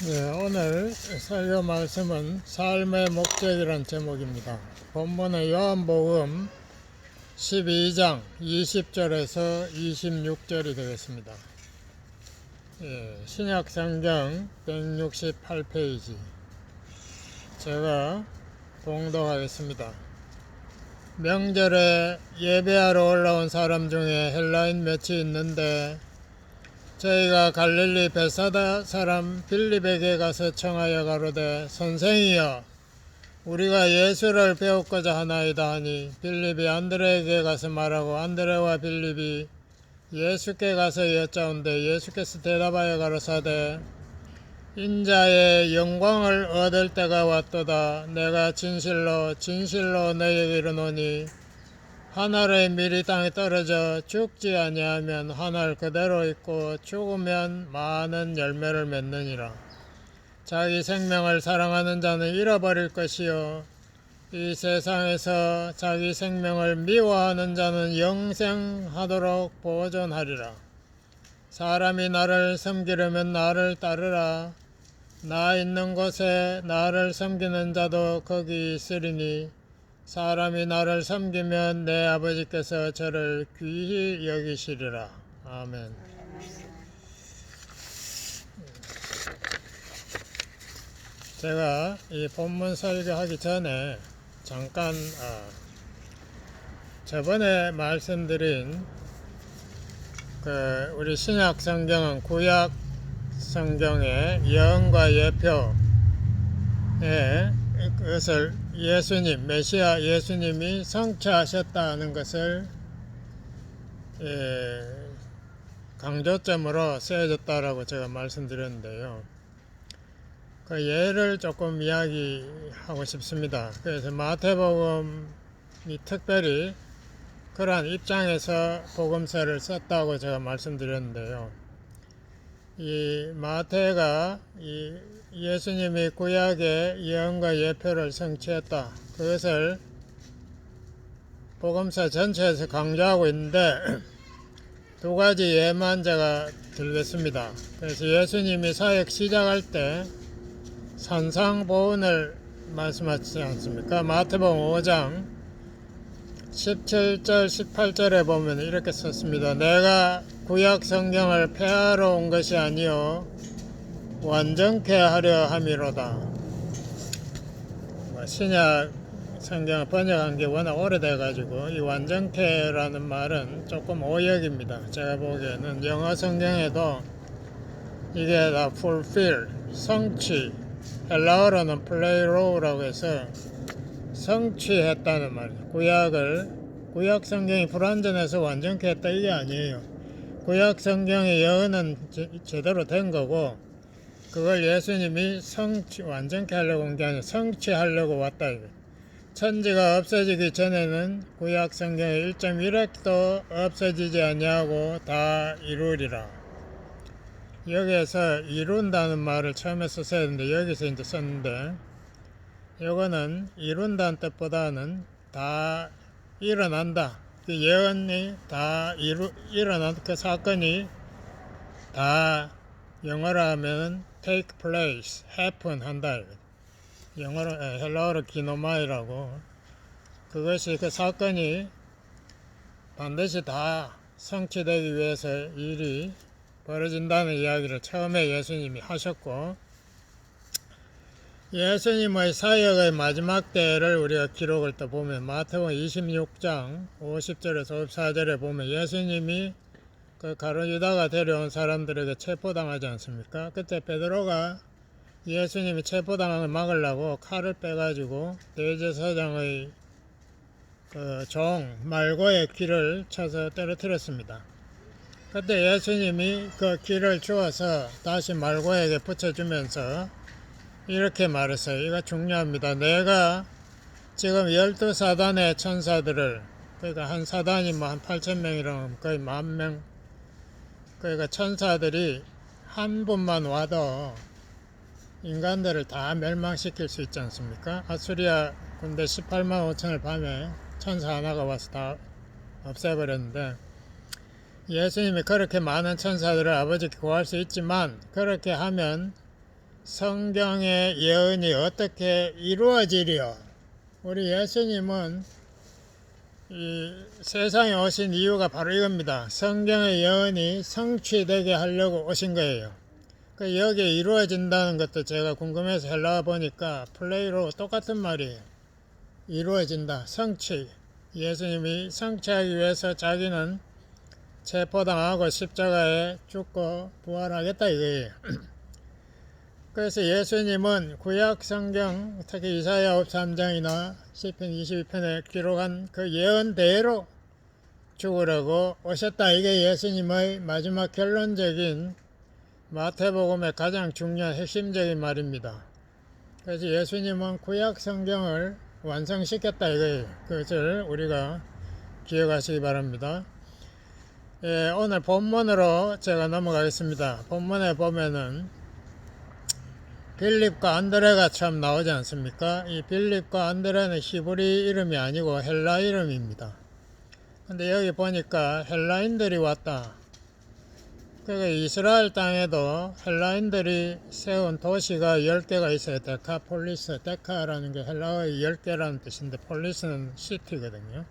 오늘 설교 말씀은 삶의 목적이란 제목입니다. 본문은 요한복음 12장 20절에서 26절이 되겠습니다. 신약성경 168페이지 제가 봉독하겠습니다. 명절에 예배하러 올라온 사람 중에 헬라인 몇이 있는데 저희가 갈릴리 베사다 사람 빌립에게 가서 청하여 가로되 선생이여 우리가 예수를 배우고자 하나이다 하니 빌립이 안드레에게 가서 말하고 안드레와 빌립이 예수께 가서 여짜온데 예수께서 대답하여 가로사대 인자의 영광을 얻을 때가 왔도다. 내가 진실로 너희에게 이르노니 하늘의 밀이 땅에 떨어져 죽지 아니하면 하늘 그대로 있고 죽으면 많은 열매를 맺느니라. 자기 생명을 사랑하는 자는 잃어버릴 것이요 이 세상에서 자기 생명을 미워하는 자는 영생하도록 보존하리라. 사람이 나를 섬기려면 나를 따르라. 나 있는 곳에 나를 섬기는 자도 거기 있으리니 사람이 나를 섬기면 내 아버지께서 저를 귀히 여기시리라. 아멘. 제가 이 본문 설교하기 전에 잠깐 저번에 말씀드린 우리 신약 성경은 구약 성경의 예언과 예표에 그것을 예수님, 메시아 예수님이 성취하셨다는 것을 강조점으로 쓰여졌다라고 제가 말씀드렸는데요. 그 예를 조금 이야기하고 싶습니다. 그래서 마태복음이 특별히 그러한 입장에서 복음서를 썼다고 제가 말씀드렸는데요. 이 마태가 예수님이 구약의 예언과 예표를 성취했다. 그것을 복음서 전체에서 강조하고 있는데 두 가지 예만 제가 들겠습니다. 그래서 예수님이 사역 시작할 때 산상보훈을 말씀하시지 않습니까? 마태복음 5장 17절 18절에 보면 이렇게 썼습니다. 내가 구약 성경을 폐하러 온 것이 아니요 완전케 하려 함이로다. 신약 성경을 번역한 게 워낙 오래돼 가지고 이 완전케라는 말은 조금 오역입니다. 제가 보기에는 영어 성경에도 이게 다 fulfill, 성취, 헬라어로는 플레이로우라고 해서 성취했다는 말이에요. 구약 성경이 불완전해서 완전케 했다 이게 아니에요. 구약 성경의 예언은 제대로 된 거고 그걸 예수님이 완전케 하려고 온 게 아니라 성취하려고 왔다. 천지가 없어지기 전에는 구약 성경의 1.1획도 없어지지 아니하고 다 이루리라. 여기에서 이룬다는 말을 처음에 썼어야 했는데 여기서 이제 썼는데 이거는 이룬다는 뜻보다는 다 일어난다. 그 예언이 다 일어난 그 사건이 다 영어로 하면 take place, happen 한다. 영어로 헬라어로 기노마이라고 그것이 그 사건이 반드시 다 성취되기 위해서 일이 벌어진다는 이야기를 처음에 예수님이 하셨고 예수님의 사역의 마지막 때를 우리가 기록을 또 보면 마태복음 26장 50절에서 54절에 보면 예수님이 그 가룟 유다가 데려온 사람들에게 체포당하지 않습니까? 그때 베드로가 예수님이 체포당한 걸 막으려고 칼을 빼가지고 대제사장의 종 말고의 귀를 쳐서 떨어뜨렸습니다. 그때 예수님이 그 귀를 주어서 다시 말고에게 붙여주면서 이렇게 말했어요. 이거 중요합니다. 내가 지금 12사단의 천사들을 그러니까 한 사단이 한 8,000명이라면 거의 10,000명 그러니까 천사들이 한 분만 와도 인간들을 다 멸망시킬 수 있지 않습니까? 아수리아 군대 18만 5천을 밤에 천사 하나가 와서 다 없애버렸는데 예수님이 그렇게 많은 천사들을 아버지께 구할 수 있지만 그렇게 하면 성경의 예언이 어떻게 이루어지리요? 우리 예수님은 이 세상에 오신 이유가 바로 이겁니다. 성경의 예언이 성취되게 하려고 오신 거예요. 여기에 이루어진다는 것도 제가 궁금해서 헬라어 보니까 플레이로 똑같은 말이에요. 이루어진다, 성취. 예수님이 성취하기 위해서 자기는 체포당하고 십자가에 죽고 부활하겠다 이거예요. 그래서 예수님은 구약 성경, 특히 이사야 53장이나 시편 22편에 기록한 그 예언대로 죽으려고 오셨다. 이게 예수님의 마지막 결론적인 마태복음의 가장 중요한 핵심적인 말입니다. 그래서 예수님은 구약 성경을 완성시켰다 이거예요. 그것을 우리가 기억하시기 바랍니다. 예, 오늘 본문으로 제가 넘어가겠습니다. 본문에 보면은 빌립과 안드레가 처음 나오지 않습니까? 이 빌립과 안드레는 히브리 이름이 아니고 헬라 이름입니다. 근데 여기 보니까 헬라인들이 왔다. 그러니까 이스라엘 땅에도 헬라인들이 세운 도시가 10개가 있어요. 데카폴리스, 데카라는 게 헬라어의 10개라는 뜻인데 폴리스는 시티거든요.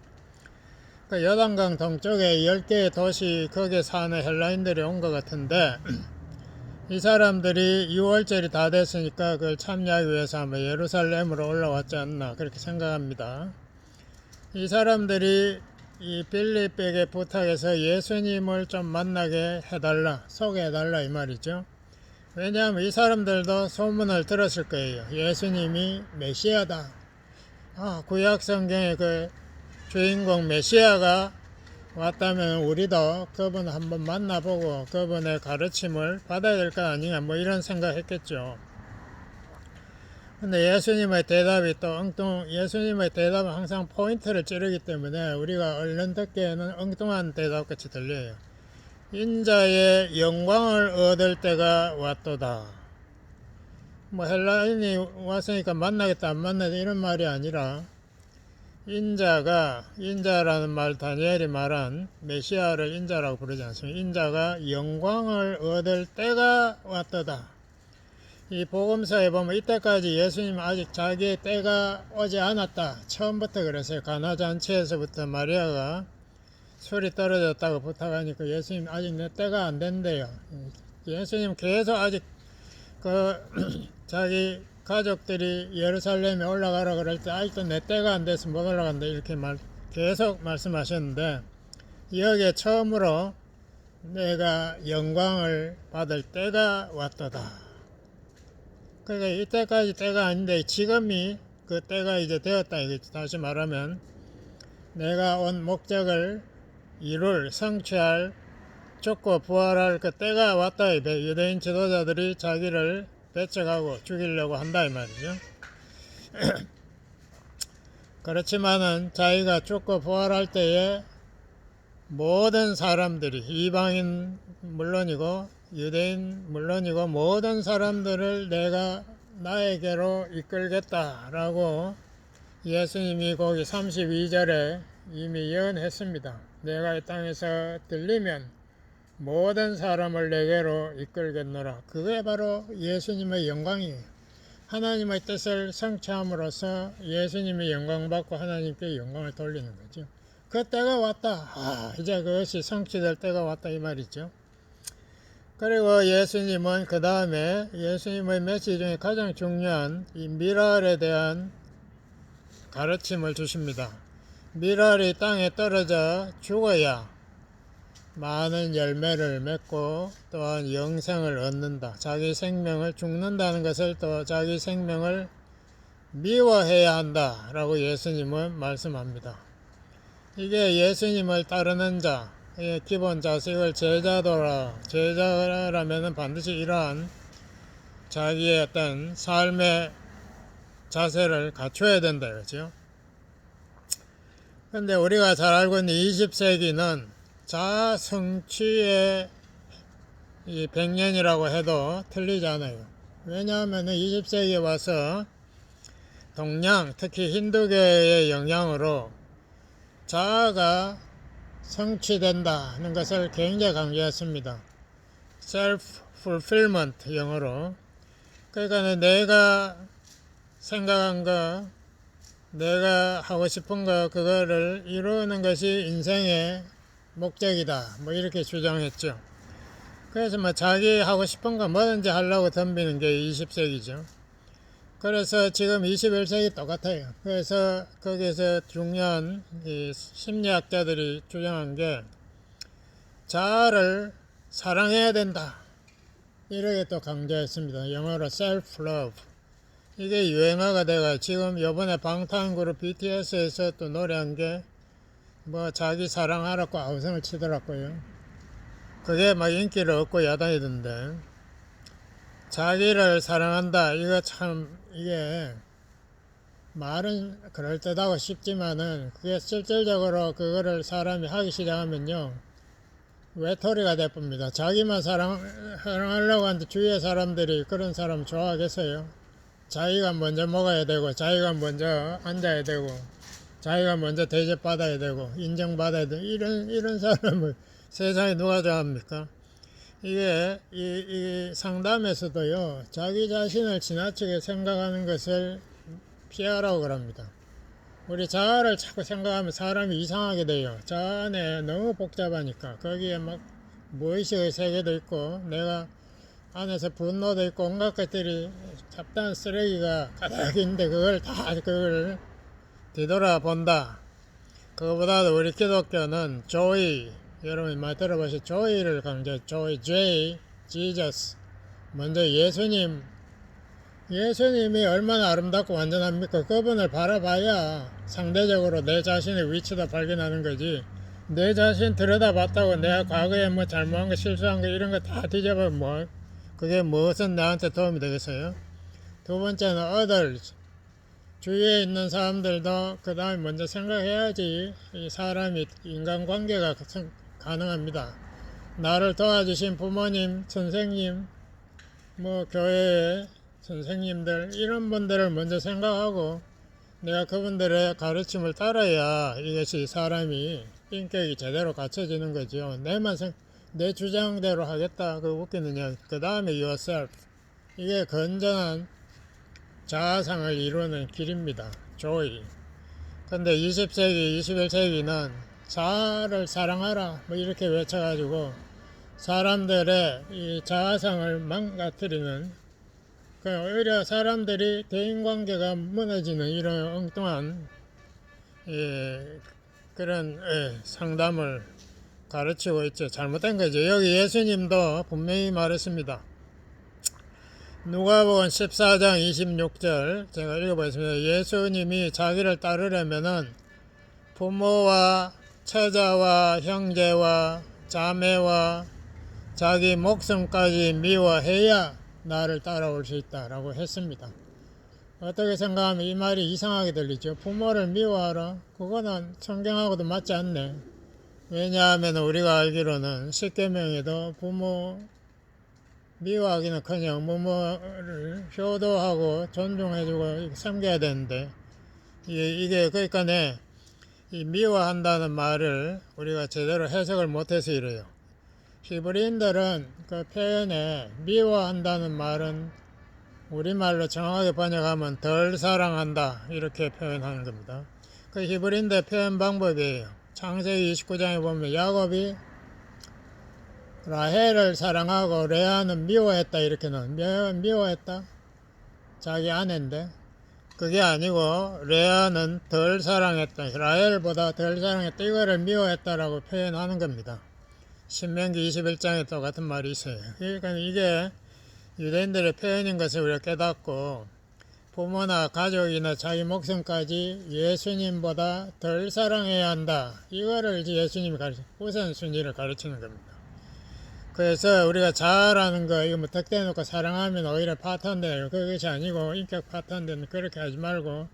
그러니까 요단강 동쪽에 10개의 도시 거기에 사는 헬라인들이 온 것 같은데 이 사람들이 6월절이 다 됐으니까 그걸 참여하기 위해서 아마 예루살렘으로 올라왔지 않나 그렇게 생각합니다. 이 사람들이 이 빌립에게 부탁해서 예수님을 좀 만나게 해달라, 소개해달라 이 말이죠. 왜냐하면 이 사람들도 소문을 들었을 거예요. 예수님이 메시아다. 구약 성경의 그 주인공 메시아가 왔다면 우리도 그분 한번 만나보고 그분의 가르침을 받아야 될 거 아니냐 뭐 이런 생각했겠죠. 근데 예수님의 대답이 또 예수님의 대답은 항상 포인트를 찌르기 때문에 우리가 얼른 듣기에는 엉뚱한 대답같이 들려요. 인자의 영광을 얻을 때가 왔도다. 뭐 헬라인이 왔으니까 만나겠다 안 만나겠다 이런 말이 아니라 인자라는 말 다니엘이 말한 메시아를 인자라고 부르지 않습니까? 인자가 영광을 얻을 때가 왔도다. 이 복음서에 보면 이때까지 예수님 아직 자기의 때가 오지 않았다. 처음부터 그랬어요. 가나 잔치에서부터 마리아가 술이 떨어졌다고 부탁하니까 예수님 아직 내 때가 안 된대요. 예수님 계속 아직 자기 가족들이 예루살렘에 올라가라 그럴 때 아직도 내 때가 안 돼서 못 올라간다 이렇게 계속 말씀하셨는데 여기에 처음으로 내가 영광을 받을 때가 왔도다. 그러니까 이때까지 때가 아닌데 지금이 그 때가 이제 되었다. 다시 말하면 내가 온 목적을 성취할 죽고 부활할 그 때가 왔다. 유대인 지도자들이 자기를 배척하고 죽이려고 한다 이 말이죠. 그렇지만은 자기가 죽고 부활할 때에 모든 사람들이 이방인 물론이고 유대인 물론이고 모든 사람들을 내가 나에게로 이끌겠다라고 예수님이 거기 32절에 이미 예언했습니다. 내가 이 땅에서 들리면 모든 사람을 내게로 이끌겠노라. 그게 바로 예수님의 영광이에요. 하나님의 뜻을 성취함으로써 예수님이 영광받고 하나님께 영광을 돌리는 거죠. 그 때가 왔다. 이제 그것이 성취될 때가 왔다 이 말이죠. 그리고 예수님은 그 다음에 예수님의 메시지 중에 가장 중요한 이 미랄에 대한 가르침을 주십니다. 미랄이 땅에 떨어져 죽어야 많은 열매를 맺고 또한 영생을 얻는다. 자기 생명을 죽는다는 것을 또 자기 생명을 미워해야 한다 라고 예수님은 말씀합니다. 이게 예수님을 따르는 자의 기본 자식을 제자라면 반드시 이러한 자기의 어떤 삶의 자세를 갖춰야 된다 그렇죠. 근데 우리가 잘 알고 있는 20세기는 자성취의 이 100년이라고 해도 틀리지 않아요. 왜냐하면 20세기에 와서 동양, 특히 힌두교의 영향으로 자아가 성취된다는 것을 굉장히 강조했습니다. self-fulfillment 영어로. 그러니까 내가 생각한 거, 내가 하고 싶은 거, 그거를 이루는 것이 인생의 목적이다. 뭐 이렇게 주장했죠. 그래서 뭐 자기 하고 싶은 거 뭐든지 하려고 덤비는 게 20세기죠. 그래서 지금 21세기 똑같아요. 그래서 거기서 중요한 이 심리학자들이 주장한 게 자아를 사랑해야 된다. 이렇게 또 강조했습니다. 영어로 self-love. 이게 유행어가 돼가 지금 요번에 방탄그룹 BTS에서 또 노래한 게 뭐 자기 사랑하라고 아우성을 치더라고요. 그게 막 인기를 얻고 야단이던데, 자기를 사랑한다. 이거 참, 이게 말은 그럴듯하고 쉽지만은 그게 실질적으로 그거를 사람이 하기 시작하면요, 외톨이가 돼봅니다. 자기만 사랑하려고 하는데 주위의 사람들이 그런 사람 좋아하겠어요? 자기가 먼저 먹어야 되고, 자기가 먼저 앉아야 되고, 자기가 먼저 대접받아야 되고, 인정받아야 되고, 이런 사람을 세상에 누가 좋아합니까? 이게 이 상담에서도요, 자기 자신을 지나치게 생각하는 것을 피하라고 그럽니다. 우리 자아를 자꾸 생각하면 사람이 이상하게 돼요. 자아 안에 너무 복잡하니까 거기에 막 무의식의 세계도 있고 내가 안에서 분노도 있고 온갖 것들이 잡다한 쓰레기가 가득 있는데 그걸 뒤돌아본다. 그거보다도 우리 기독교는 조이, 여러분이 많이 들어보신 조이를 강조해. 조이, J, Jesus. 먼저 예수님이 얼마나 아름답고 완전합니까? 그분을 바라봐야 상대적으로 내 자신의 위치도 발견하는 거지. 내 자신 들여다봤다고 내가 과거에 뭐 잘못한 거 실수한 거 이런 거 다 뒤져보면 뭐 그게 무엇은 나한테 도움이 되겠어요? 두 번째는 others. 주위에 있는 사람들도 그 다음에 먼저 생각해야지 이 사람이 인간관계가 가능합니다. 나를 도와주신 부모님, 선생님, 뭐 교회의 선생님들 이런 분들을 먼저 생각하고 내가 그분들의 가르침을 따라야 이것이 사람이 인격이 제대로 갖춰지는 거죠. 내 주장대로 하겠다. 그 웃기느냐. 그 다음에 yourself. 이게 건전한 자아상을 이루는 길입니다. 조이. 근데 20세기, 21세기는 자아를 사랑하라. 뭐 이렇게 외쳐가지고 사람들의 이 자아상을 망가뜨리는, 오히려 사람들이 대인관계가 무너지는 이런 엉뚱한 그런 상담을 가르치고 있죠. 잘못된 거죠. 여기 예수님도 분명히 말했습니다. 누가복음 14장 26절 제가 읽어보겠습니다. 예수님이 자기를 따르려면은 부모와 처자와 형제와 자매와 자기 목숨까지 미워해야 나를 따라올 수 있다라고 했습니다. 어떻게 생각하면 이 말이 이상하게 들리죠. 부모를 미워하라? 그거는 성경하고도 맞지 않네. 왜냐하면 우리가 알기로는 십계명에도 부모 미워하기는커녕 부모를 효도하고 존중해주고 섬겨야 되는데 이게 그러니까 이 미워한다는 말을 우리가 제대로 해석을 못해서 이래요. 히브리인들은 그 표현에 미워한다는 말은 우리말로 정확하게 번역하면 덜 사랑한다 이렇게 표현하는 겁니다. 그 히브리인들 표현 방법이에요. 창세기 29장에 보면 야곱이 라헬을 사랑하고 레아는 미워했다 이렇게 나와요. 미워했다? 자기 아내인데 그게 아니고 레아는 덜 사랑했다. 라헬보다 덜 사랑했다. 이거를 미워했다라고 표현하는 겁니다. 신명기 21장에 똑같은 말이 있어요. 그러니까 이게 유대인들의 표현인 것을 우리가 깨닫고 부모나 가족이나 자기 목숨까지 예수님보다 덜 사랑해야 한다. 이거를 예수님이 우선순위를 가르치는 겁니다. 그래서 우리가 자아라는 거 이거 뭐 덕대놓고 사랑하면 오히려 파탄돼요. 그것이 아니고 인격 파탄되는 그렇게 하지 말고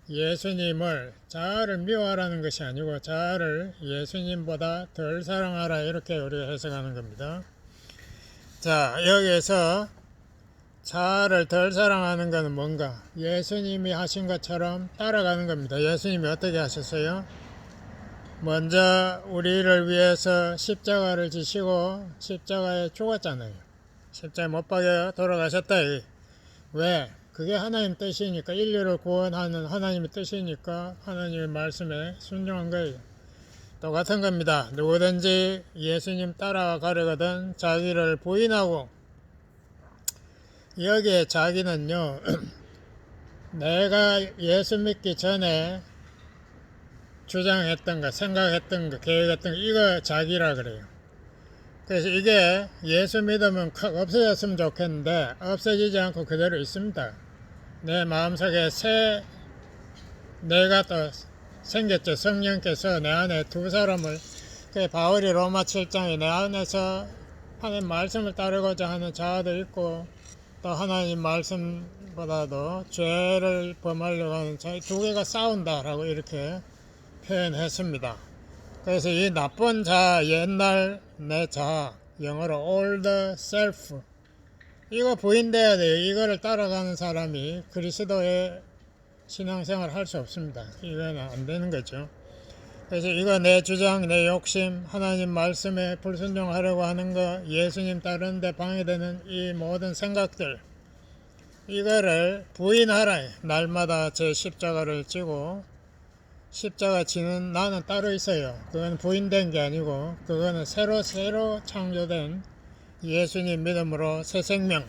예수님을 자아를 미워하라는 것이 아니고 자아를 예수님보다 덜 사랑하라 이렇게 우리가 해석하는 겁니다. 자, 여기에서 자아를 덜 사랑하는 것은 뭔가? 예수님이 하신 것처럼 따라가는 겁니다. 예수님이 어떻게 하셨어요? 먼저 우리를 위해서 십자가를 지시고 십자가에 죽었잖아요. 십자가에 못 박여 돌아가셨다. 왜? 그게 하나님 뜻이니까, 인류를 구원하는 하나님의 뜻이니까 하나님의 말씀에 순종한 거예요. 똑같은 겁니다. 누구든지 예수님 따라가려거든 자기를 부인하고, 여기에 자기는요 내가 예수 믿기 전에 주장했던 거, 생각했던 거, 계획했던 거, 이거 자기라 그래요. 그래서 이게 예수 믿으면 없어졌으면 좋겠는데 없어지지 않고 그대로 있습니다. 내 마음속에 새 내가 또 생겼죠. 성령께서 내 안에 두 사람을, 그 바울이 로마 7장에 내 안에서 하나님 말씀을 따르고자 하는 자아도 있고, 또 하나님 말씀보다도 죄를 범하려고 하는 자 두 개가 싸운다라고 이렇게 표현했습니다. 그래서 이 나쁜 자, 옛날 내 자, 영어로 old self, 이거 부인돼야 돼요. 이거를 따라가는 사람이 그리스도의 신앙생활을 할 수 없습니다. 이건 안 되는 거죠. 그래서 이거 내 주장, 내 욕심, 하나님 말씀에 불순종하려고 하는 거, 예수님 따르는데 방해되는 이 모든 생각들, 이거를 부인하라. 날마다 제 십자가를 지고, 십자가 지는 나는 따로 있어요. 그건 부인된 게 아니고, 그거는 새로 창조된 예수님 믿음으로 새 생명,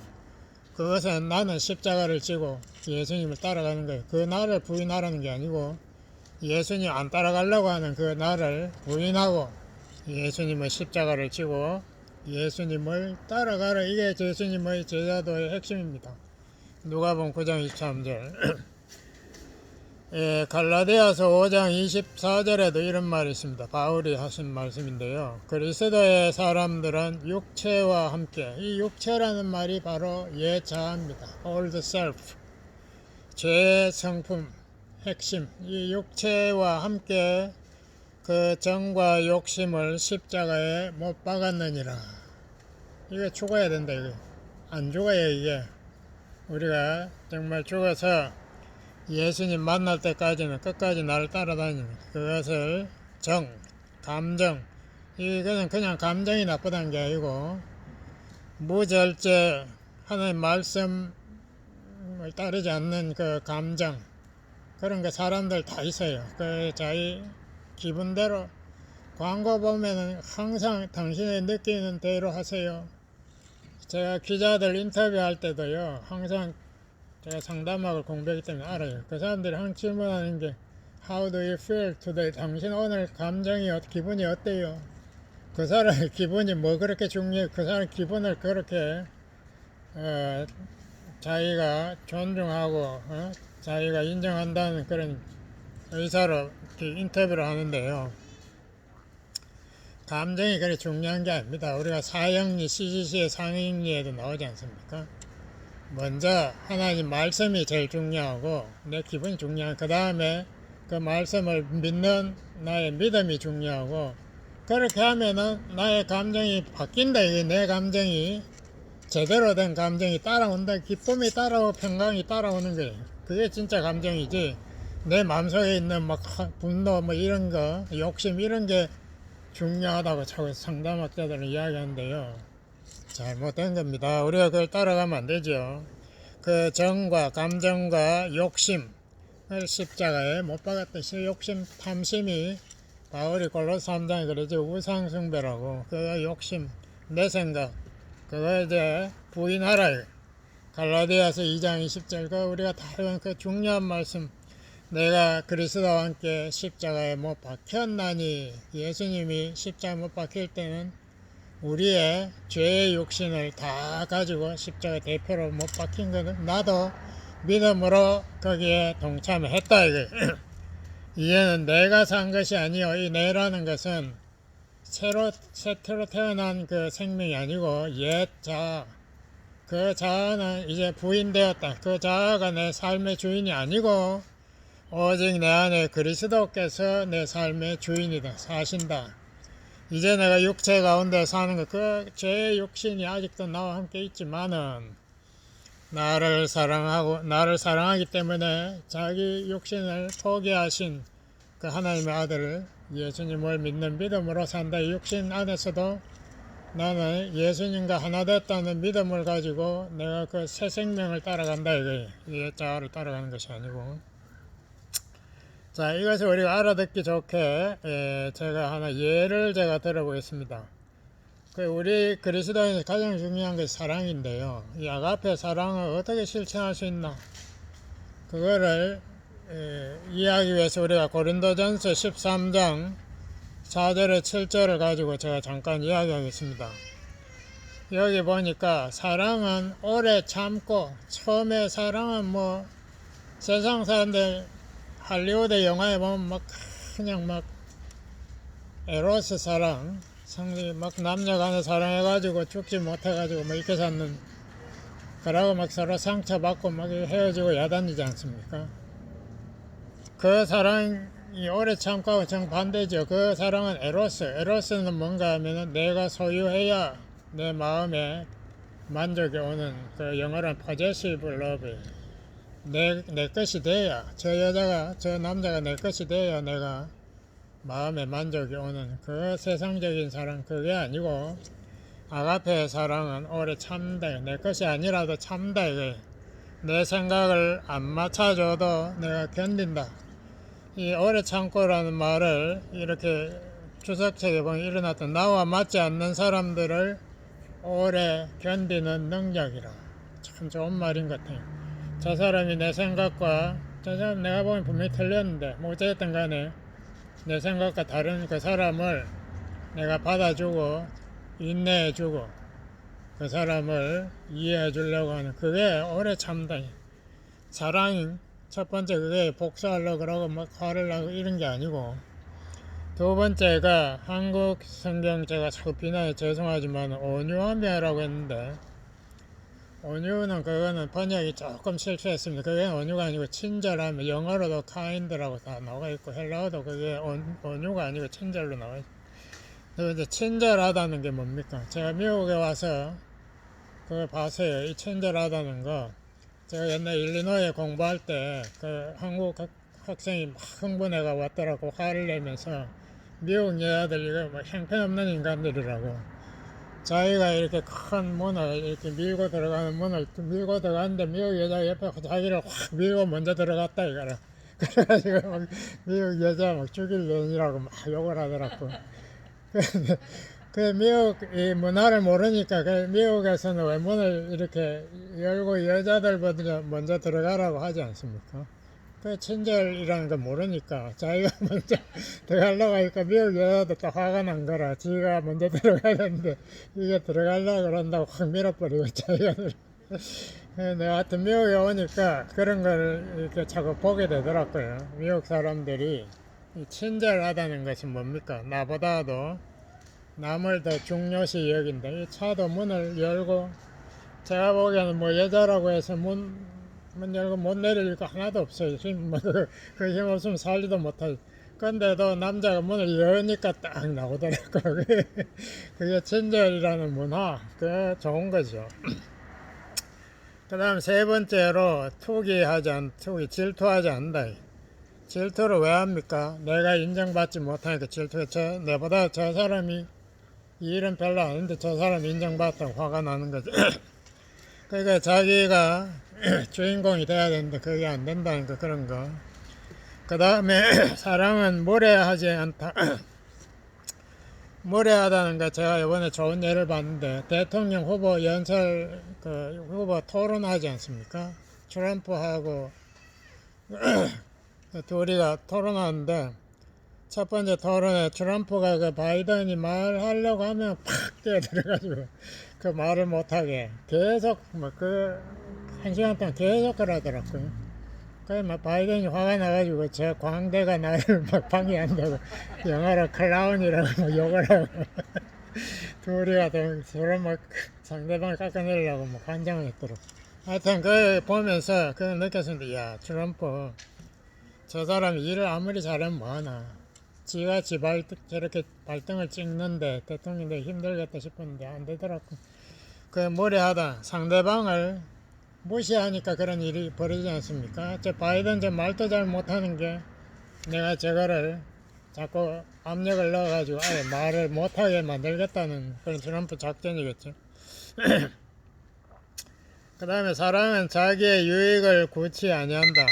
그것은 나는 십자가를 지고 예수님을 따라가는 거예요. 그 나를 부인하라는 게 아니고, 예수님 안 따라가려고 하는 그 나를 부인하고 예수님의 십자가를 지고 예수님을 따라가라. 이게 예수님의 제자도의 핵심입니다. 누가복음 9장 23절. 예, 갈라디아서 5장 24절에도 이런 말이 있습니다. 바울이 하신 말씀인데요. 그리스도의 사람들은 육체와 함께, 이 육체라는 말이 바로 옛자아입니다. old self, 죄의 성품, 핵심, 이 육체와 함께 그 정과 욕심을 십자가에 못 박았느니라. 이게 죽어야 된다. 이게 안 죽어야, 이게 우리가 정말 죽어서 예수님 만날 때까지는 끝까지 나를 따라다니는, 그것을 감정, 이거는 그냥 감정이 나쁘다는 게 아니고 무절제, 하나님 말씀을 따르지 않는 그 감정, 그런 거 사람들 다 있어요. 그 자기 기분대로, 광고 보면은 항상 당신의 느끼는 대로 하세요. 제가 기자들 인터뷰할 때도요, 항상 제가 상담학을 공부하기 때문에 알아요. 그 사람들이 항상 질문하는 게 How do you feel today? 당신 오늘 감정이, 기분이 어때요? 그 사람의 기분이 뭐 그렇게 중요해? 그 사람 기분을 그렇게 자기가 존중하고 자기가 인정한다는 그런 의사로 인터뷰를 하는데요. 감정이 그렇게 중요한 게 아닙니다. 우리가 사형리, CCC의 상형리에도 나오지 않습니까? 먼저 하나님 말씀이 제일 중요하고 내 기분이 중요하고, 그 다음에 그 말씀을 믿는 나의 믿음이 중요하고, 그렇게 하면은 나의 감정이 바뀐다. 이게 내 감정이 제대로 된 감정이 따라온다. 기쁨이 따라오고 평강이 따라오는 거예요. 그게 진짜 감정이지, 내 마음속에 있는 막 분노 뭐 이런 거, 욕심 이런 게 중요하다고 자꾸 상담학자들은 이야기하는데요. 잘못된 겁니다. 우리가 그걸 따라가면 안 되죠. 그 정과 감정과 욕심을 십자가에 못 박았듯이, 욕심, 탐심이 바울이 골로새 3장에 그러죠. 우상숭배라고. 그 욕심, 내 생각, 그거 이제 부인하라. 갈라디아서 2장 20절, 그 우리가 다 배운 그 중요한 말씀, 내가 그리스도와 함께 십자가에 못 박혔나니, 예수님이 십자가에 못 박힐 때는 우리의 죄의 육신을 다 가지고 십자가 대표로 못 박힌 거는 나도 믿음으로 거기에 동참했다. 이게 이해는 내가 산 것이 아니요, 이 내라는 것은 새로 태어난 그 생명이 아니고 옛 자아, 그 자아는 이제 부인되었다. 그 자아가 내 삶의 주인이 아니고 오직 내 안에 그리스도께서 내 삶의 주인이다, 사신다. 이제 내가 육체 가운데 사는 것, 그 죄의 육신이 아직도 나와 함께 있지만은 나를 사랑하기 때문에 자기 육신을 포기하신 그 하나님의 아들을, 예수님을 믿는 믿음으로 산다. 이 육신 안에서도 나는 예수님과 하나 됐다는 믿음을 가지고 내가 그 새 생명을 따라간다 이거예요. 이 자아를 따라가는 것이 아니고. 자, 이것을 우리가 알아듣기 좋게 제가 하나 예를 제가 들어보겠습니다. 그 우리 그리스도인에서 가장 중요한 것이 사랑인데요. 이 아가페 사랑을 어떻게 실천할 수 있나? 그거를 이해하기 위해서 우리가 고린도전서 13장 4절에 7절을 가지고 제가 잠깐 이야기하겠습니다. 여기 보니까 사랑은 오래 참고, 처음에 사랑은 뭐 세상 사람들 할리우드 영화에 보면 막 그냥 막 에로스 사랑, 상당히 막 남녀 간에 사랑해가지고 죽지 못해가지고 뭐 이렇게 사는, 그러고 막 서로 상처받고 막 헤어지고 야단이지 않습니까? 그 사랑이 오래 참고 정반대죠. 그 사랑은 에로스는 뭔가 하면은 내가 소유해야 내 마음에 만족이 오는, 그 영어로는 possessive love, 내 것이 돼야, 저 여자가 저 남자가 내 것이 돼야 내가 마음에 만족이 오는 그 세상적인 사랑, 그게 아니고 아가페의 사랑은 오래 참다, 내 것이 아니라도 참다 이거예요. 내 생각을 안 맞춰줘도 내가 견딘다. 이 오래 참고라는 말을 이렇게 주석책에 보면 일어났던 나와 맞지 않는 사람들을 오래 견디는 능력이라. 참 좋은 말인 것 같아요. 저 사람이 내 생각과, 저 사람 내가 보면 분명히 틀렸는데 뭐 어쨌든 간에 내 생각과 다른 그 사람을 내가 받아주고 인내해주고 그 사람을 이해해 주려고 하는, 그게 오래 참다. 사랑인 첫 번째, 그게 복수하려고 그러고 막 화를 나고 이런 게 아니고, 두 번째가 한국 성경, 제가 자꾸 비난해 죄송하지만 온유하며라고 했는데, 온유는 그거는 번역이 조금 실수했습니다. 그게 온유가 아니고 친절하며, 영어로도 kind라고 다 나와 있고 헬라어도 그게 온유가 아니고 친절로 나와 있어요. 그리고 이제 친절하다는 게 뭡니까? 제가 미국에 와서 그걸 봤어요. 이 친절하다는 거. 제가 옛날 일리노이에 공부할 때 그 한국 학생이 막 흥분해가 왔더라고. 화를 내면서 미국 여자들 이거 뭐 형편없는 인간들이라고, 자기가 이렇게 큰 문을 이렇게 밀고 들어가는 문을 밀고 들어가는데 미국 여자 옆에 자기를 확 밀고 먼저 들어갔다 이거라. 그래가지고 막 미국 여자 막 죽일 년이라고 막 욕을 하더라고. 그 미국 이 문화를 모르니까, 그 미국에서는 왜 문을 이렇게 열고 여자들보다 먼저 들어가라고 하지 않습니까? 그 친절이라는 거 모르니까 자기가 먼저 들어가려고 하니까 미국 여자도 또 화가 난 거라. 지가 먼저 들어가야 되는데 이게 들어가려고 그런다고 확 밀어버리고 자기가 내가 하여튼 미국에 오니까 그런 걸 이렇게 자꾸 보게 되더라고요. 미국 사람들이 친절하다는 것이 뭡니까? 나보다도 남을 더 중요시 여긴다. 이 차도 문을 열고, 제가 보기에는 뭐 여자라고 해서 문 열고 못 내릴 거 하나도 없어요. 그 힘 없으면 살지도 못하지. 근데도 남자가 문을 여니까 딱 나오더라고. 그게 친절이라는 문화, 그 좋은 거죠. 그 다음 세 번째로 질투하지 않는다. 질투를 왜 합니까? 내가 인정받지 못하니까 질투해. 내보다 저 사람이 이 일은 별로 아닌데 저 사람이 인정받다고 화가 나는 거죠. 그러니까 자기가 주인공이 돼야 되는데 그게 안 된다는 거, 그런 거. 그 다음에 사랑은 무례하지 않다. 무례하다는 거, 제가 이번에 좋은 예를 봤는데, 대통령 후보 후보 토론하지 않습니까? 트럼프하고 둘이가 토론하는데, 첫 번째 토론에 트럼프가 그 바이든이 말하려고 하면 팍 뛰어들어가지고 그 말을 못하게 계속 한 시간 동안 계속 그러더라고요. 그래서 막 바이든이 화가 나가지고 저 광대가 나를 막 방해한다고 영어로 클라운이라고 막 욕을 하고 둘이가 서로 막 상대방을 깎아내리려고 막 환장을 했더라고. 하여튼 그 보면서 그 느꼈습니다. 야, 트럼프 저 사람이 일을 아무리 잘하면 뭐하나. 지가 저렇게 발등을 찍는데 대통령도 힘들겠다 싶었는데 안 되더라고. 그 무례하다. 상대방을 무시하니까 그런 일이 벌어지지 않습니까? 저 바이든 저 말도 잘 못하는 게 내가 저거를 자꾸 압력을 넣어가지고 아예 말을 못하게 만들겠다는 그런 트럼프 작전이겠죠. 그 다음에 사랑은 자기의 유익을 구치 아니한다.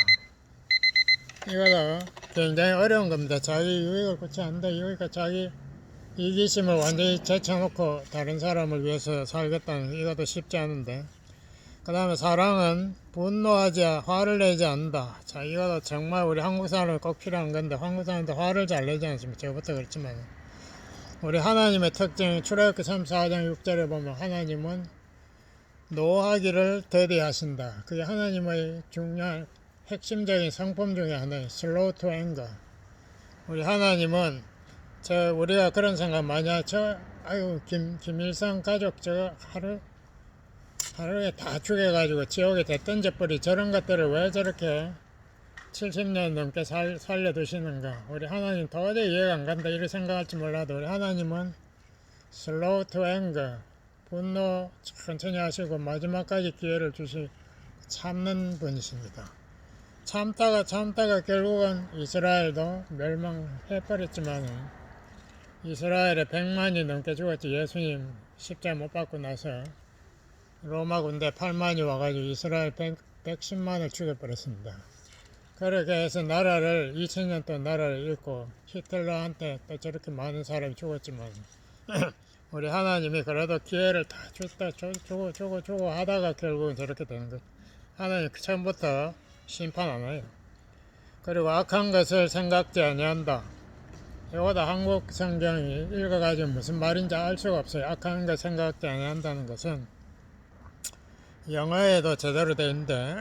이거도 굉장히 어려운 겁니다. 자기 유익을 구치 않는다. 그러니까 자기 이기심을 완전히 제쳐놓고 다른 사람을 위해서 살겠다는, 이것도 쉽지 않은데. 그 다음에 사랑은 분노하지, 화를 내지 않는다. 자, 이것도 정말 우리 한국 사람은 꼭 필요한 건데, 한국 사람도 화를 잘 내지 않습니다. 저부터 그렇지만. 우리 하나님의 특징, 출애굽기 34장 6절에 보면 하나님은 노하기를 더디하신다. 그게 하나님의 중요한 핵심적인 성품 중에 하나예요. slow to anger. 우리 하나님은 우리가 그런 생각 많이 하죠. 아유, 김일성 가족 하루에 다 죽여가지고 지옥에 대 던져버리, 저런 것들을 왜 저렇게 70년 넘게 살려두시는가. 우리 하나님 도저히 이해가 안 간다 이렇게 생각할지 몰라도, 우리 하나님은 slow to anger, 분노 천천히 하시고 마지막까지 기회를 참는 분이십니다. 참다가 결국은 이스라엘도 멸망해버렸지만, 이스라엘의 100만이 넘게 죽었지. 예수님 십자가 못 받고 나서 로마 군대 8만이 와가지고 이스라엘 110만을 죽여버렸습니다. 그렇게 해서 2000년 동안 나라를 잃고, 히틀러한테 또 저렇게 많은 사람이 죽었지만 우리 하나님이 그래도 기회를 다 주고 하다가 결국은 저렇게 되는 거예요. 하나님 처음부터 심판 안 해요. 그리고 악한 것을 생각지 아니한다. 이거다 한국 성경이 읽어가지고 무슨 말인지 알 수가 없어요. 악한 것 생각지 아니한다는 것은 영어에도 제대로 되어 있는데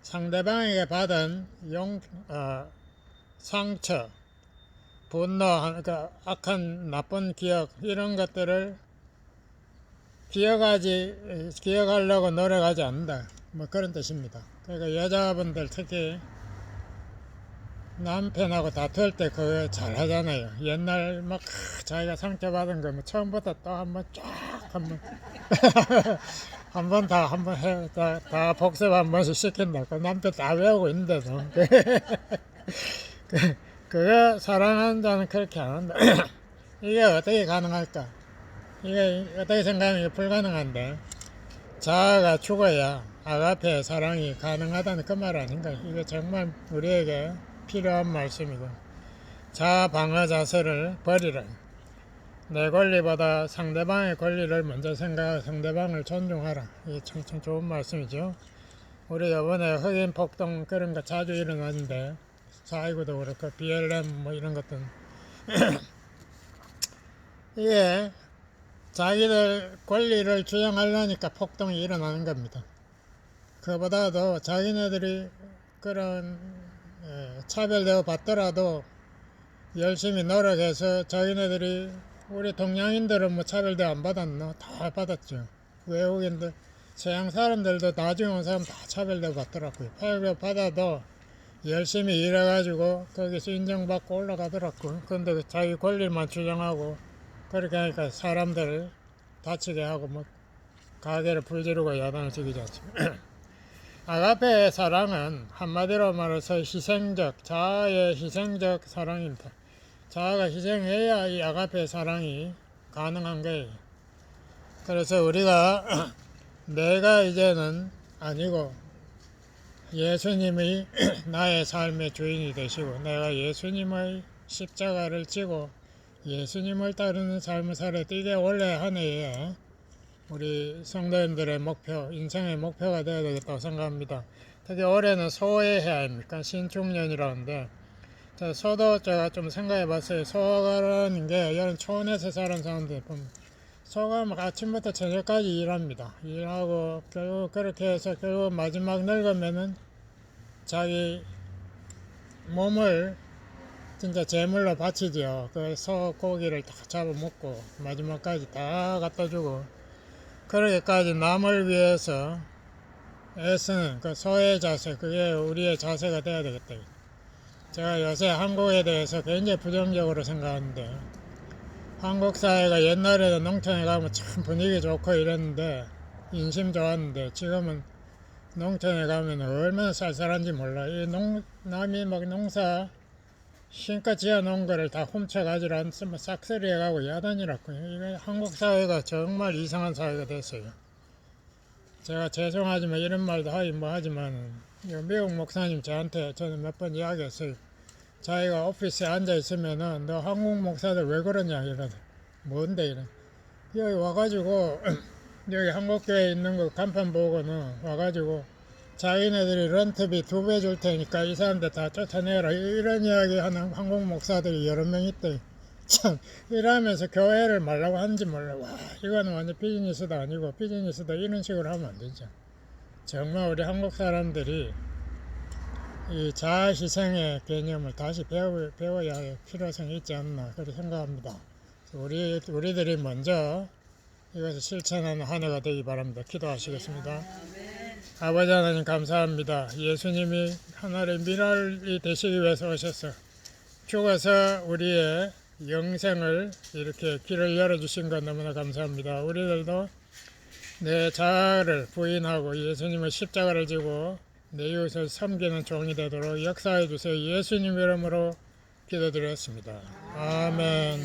상대방에게 받은 상처, 분노, 그러니까 악한 나쁜 기억, 이런 것들을 기억하려고 노력하지 않는다. 뭐 그런 뜻입니다. 그러니까 여자분들 특히 남편하고 다툴 때 그거 잘 하잖아요. 옛날 막 자기가 상처받은 거 뭐 처음부터 또 한번 다 복습 한 번씩 시킨다. 그 남편 다 외우고 있는데도. 그거 사랑하는 자는 그렇게 안 한다. 이게 어떻게 가능할까? 이게 어떻게 생각하면 불가능한데, 자아가 죽어야 아가페의 사랑이 가능하다는 그 말 아닌가? 이게 정말 우리에게 필요한 말씀이고, 자아 방어 자세를 버리라. 내 권리보다 상대방의 권리를 먼저 생각하고 상대방을 존중하라. 이게 참 좋은 말씀이죠. 우리 이번에 흑인 폭동 그런 거 자주 일어나는데, 4.19도 그렇고 BLM 뭐 이런 것들 이게 자기들 권리를 주장하려니까 폭동이 일어나는 겁니다. 그보다도 자기네들이 그런 차별대우 받더라도 열심히 노력해서, 자기네들이 우리 동양인들은 뭐 차별대우 안 받았나? 다 받았죠. 외국인들, 서양 사람들도 나중에 온 사람 다 차별대우 받더라고요. 차별대우 받아도 열심히 일해가지고 거기서 인정받고 올라가더라고요. 근데 자기 권리만 주장하고 그렇게 하니까 사람들을 다치게 하고 뭐 가게를 불지르고 야단을 죽이지 않습니까? 아가페의 사랑은 한마디로 말해서 자아의 희생적 사랑입니다. 자아가 희생해야 이 아가페의 사랑이 가능한 거예요. 그래서 우리가 내가 이제는 아니고 예수님이 나의 삶의 주인이 되시고, 내가 예수님의 십자가를 지고 예수님을 따르는 삶을 살아야 돼. 이게 원래 한 해에 우리 성도님들의 목표, 인생의 목표가 되어야 되겠다고 생각합니다. 특히 올해는 소의 해 아닙니까? 신축년이라는데, 소도 제가 좀 생각해 봤어요. 소가라는 게 이런 초원에서 사는 사람들 보면 소가 막 아침부터 저녁까지 일합니다. 일하고 결국 그렇게 해서 결국 마지막 늙으면은 자기 몸을 진짜 제물로 바치죠. 그 소 고기를 다 잡아먹고 마지막까지 다 갖다 주고, 그러기까지 남을 위해서 애쓰는 그 소의 자세, 그게 우리의 자세가 돼야 되겠다. 제가 요새 한국에 대해서 굉장히 부정적으로 생각하는데, 한국 사회가 옛날에도 농촌에 가면 참 분위기 좋고 이랬는데, 인심 좋았는데, 지금은 농촌에 가면 얼마나 쌀쌀한지 몰라. 남이 막 농사 신껏 지어놓은 거를 다 훔쳐가지를 않으면 싹쓸이 해가고 야단이라고. 이거 한국 사회가 정말 이상한 사회가 됐어요. 제가 죄송하지만 이런 말도 하긴 뭐 하지만 미국 목사님 저한테 저는 몇 번 이야기했어요. 자기가 오피스에 앉아 있으면은 너 한국 목사들 왜 그러냐 이러더. 뭔데 이래. 여기 와가지고 여기 한국교회 있는 거 간판 보고는 와가지고 자기네들이 런트비 2배 줄 테니까 이 사람들 다 쫓아내라 이런 이야기 하는 한국 목사들이 여러 명 있대. 참 이러면서 교회를 말라고 하는지 몰라. 와 이거는 완전 비즈니스도 아니고 비즈니스도 이런 식으로 하면 안 되죠. 정말 우리 한국 사람들이 이 자아희생의 개념을 다시 배워야 할 필요성이 있지 않나 그렇게 생각합니다. 우리들이 먼저 이것을 실천하는 한 해가 되기 바랍니다. 기도하시겠습니다. 아버지 하나님 감사합니다. 예수님이 하나의 미랄이 되시기 위해서 오셔서 죽어서 우리의 영생을 이렇게 길을 열어주신 것 너무나 감사합니다. 우리들도 내 자아를 부인하고 예수님의 십자가를 지고 내 이웃을 섬기는 종이 되도록 역사해 주세요. 예수님 이름으로 기도드렸습니다. 아멘.